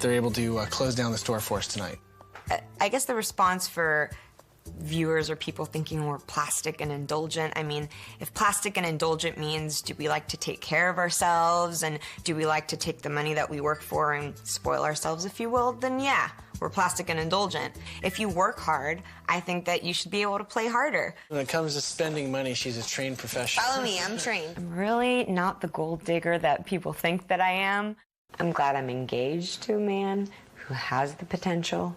they're able to close down the store for us tonight. I guess the response for viewers or people thinking we're plastic and indulgent, I mean, if plastic and indulgent means do we like to take care of ourselves and do we like to take the money that we work for and spoil ourselves, if you will, then yeah, we're plastic and indulgent. If you work hard, I think that you should be able to play harder. When it comes to spending money, she's a trained professional. Follow me, I'm trained. I'm really not the gold digger that people think that I am. I'm glad I'm engaged to a man who has the potential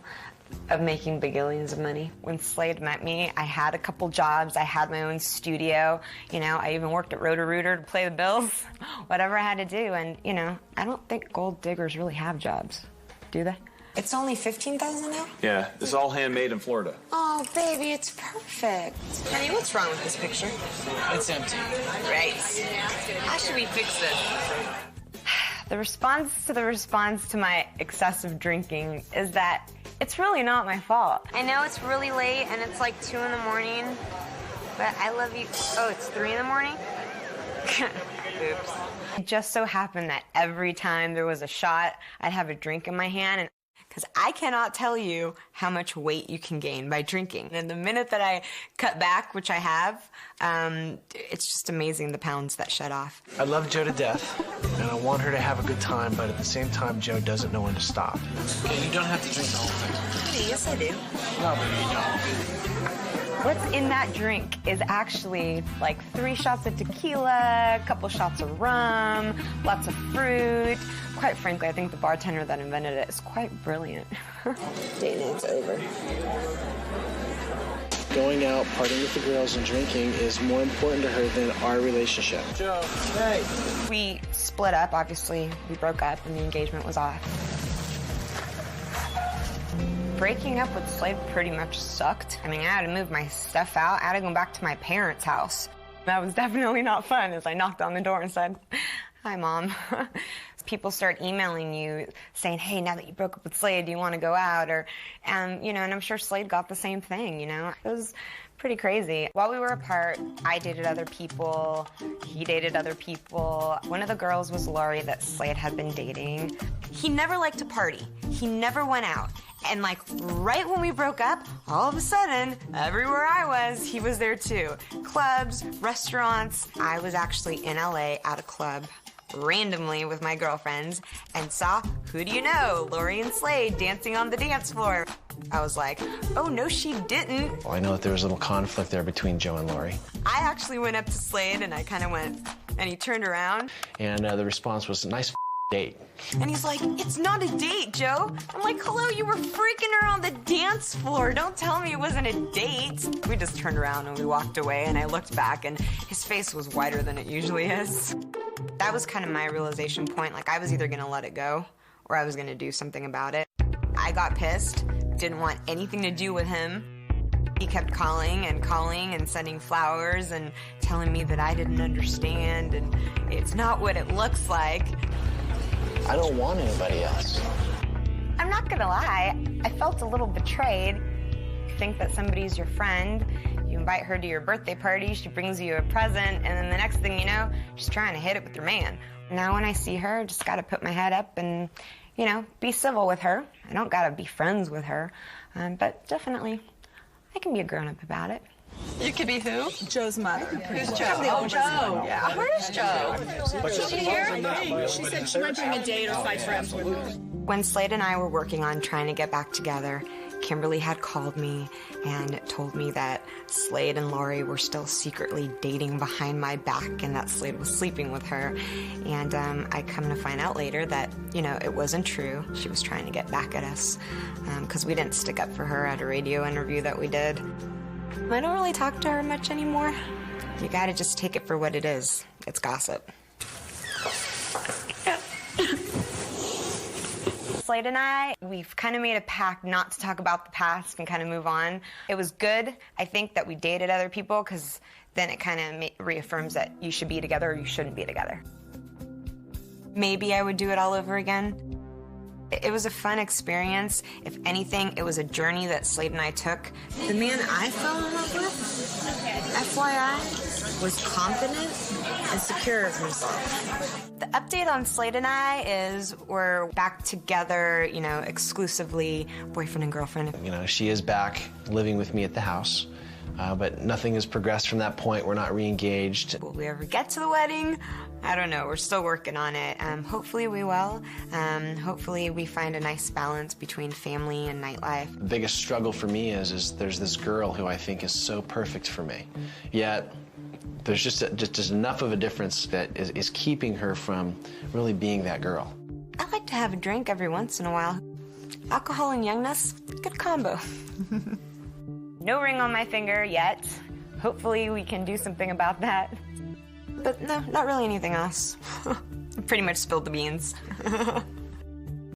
of making bagillions of money. When Slade met me, I had a couple jobs. I had my own studio. You know, I even worked at Roto-Rooter to pay the bills, whatever I had to do. And, you know, I don't think gold diggers really have jobs, do they? It's only $15,000 now? Yeah, it's all handmade in Florida. Oh, baby, it's perfect. Honey, what's wrong with this picture? It's empty. Right. How should we fix this? The response to my excessive drinking is that it's really not my fault. I know it's really late and it's like 2 in the morning, but I love you. Oh, it's 3 in the morning? Oops. It just so happened that every time there was a shot, I'd have a drink in my hand, and because I cannot tell you how much weight you can gain by drinking. And the minute that I cut back, which I have, it's just amazing the pounds that shed off. I love Jo to death, and I want her to have a good time, but at the same time, Jo doesn't know when to stop. Okay, you don't have to drink the whole thing. Yes, I do. No, baby, you don't. What's in that drink is actually like 3 shots of tequila, a couple shots of rum, lots of fruit. Quite frankly, I think the bartender that invented it is quite brilliant. Date night's over. Going out, partying with the girls, and drinking is more important to her than our relationship. Jo, hey. We split up, obviously. We broke up and the engagement was off. Breaking up with Slade pretty much sucked. I mean, I had to move my stuff out. I had to go back to my parents' house. That was definitely not fun as I knocked on the door and said, "Hi, Mom." People start emailing you saying, "Hey, now that you broke up with Slade, do you want to go out?" Or, you know, and I'm sure Slade got the same thing, you know. It was pretty crazy. While we were apart, I dated other people. He dated other people. One of the girls was Lori that Slade had been dating. He never liked to party. He never went out. And like right when we broke up, all of a sudden, everywhere I was, he was there too. Clubs, restaurants. I was actually in LA at a club randomly with my girlfriends and saw, who do you know, Lori and Slade dancing on the dance floor. I was like, oh, no, she didn't. Well, I know that there was a little conflict there between Jo and Lori. I actually went up to Slade and I kind of went, and he turned around. And the response was, nice date. And he's like, it's not a date, Jo. I'm like, hello, you were freaking her on the dance floor. Don't tell me it wasn't a date. We just turned around and we walked away, and I looked back and his face was whiter than it usually is. That was kind of my realization point. Like, I was either gonna let it go or I was gonna do something about it. I got pissed, didn't want anything to do with him. He kept calling and sending flowers and telling me that I didn't understand and it's not what it looks like. I don't want anybody else. I'm not gonna lie, I felt a little betrayed. You think that somebody's your friend, you invite her to your birthday party, she brings you a present, and then the next thing you know, she's trying to hit it with your man. Now when I see her, I just gotta put my head up and, you know, be civil with her. I don't gotta be friends with her, but definitely, I can be a grown-up about it. You could be who? Jo's mother. Who's Jo? Oh, Jo. Yeah. Where's Jo? She'll be here. She said she might bring a date or 5 friends with her. When Slade and I were working on trying to get back together, Kimberly had called me and told me that Slade and Lori were still secretly dating behind my back and that Slade was sleeping with her. And I come to find out later that, you know, it wasn't true. She was trying to get back at us because we didn't stick up for her at a radio interview that we did. I don't really talk to her much anymore. You gotta just take it for what it is. It's gossip. Slade and I, we've kind of made a pact not to talk about the past and kind of move on. It was good, I think, that we dated other people because then it kind of reaffirms that you should be together or you shouldn't be together. Maybe I would do it all over again. It was a fun experience. If anything, it was a journey that Slade and I took. The man I fell in love with, FYI, was confident and secure of himself. update on Slade and I is we're back together, you know, exclusively boyfriend and girlfriend. You know, she is back living with me at the house, but nothing has progressed from that point. We're not re-engaged. Will we ever get to the wedding? I don't know. We're still working on it. Hopefully we will. Hopefully we find a nice balance between family and nightlife. The biggest struggle for me is there's this girl who I think is so perfect for me, yet there's just enough of a difference that is keeping her from really being that girl. I like to have a drink every once in a while. Alcohol and youngness, good combo. No ring on my finger yet. Hopefully we can do something about that. But no, not really anything else. I pretty much spilled the beans.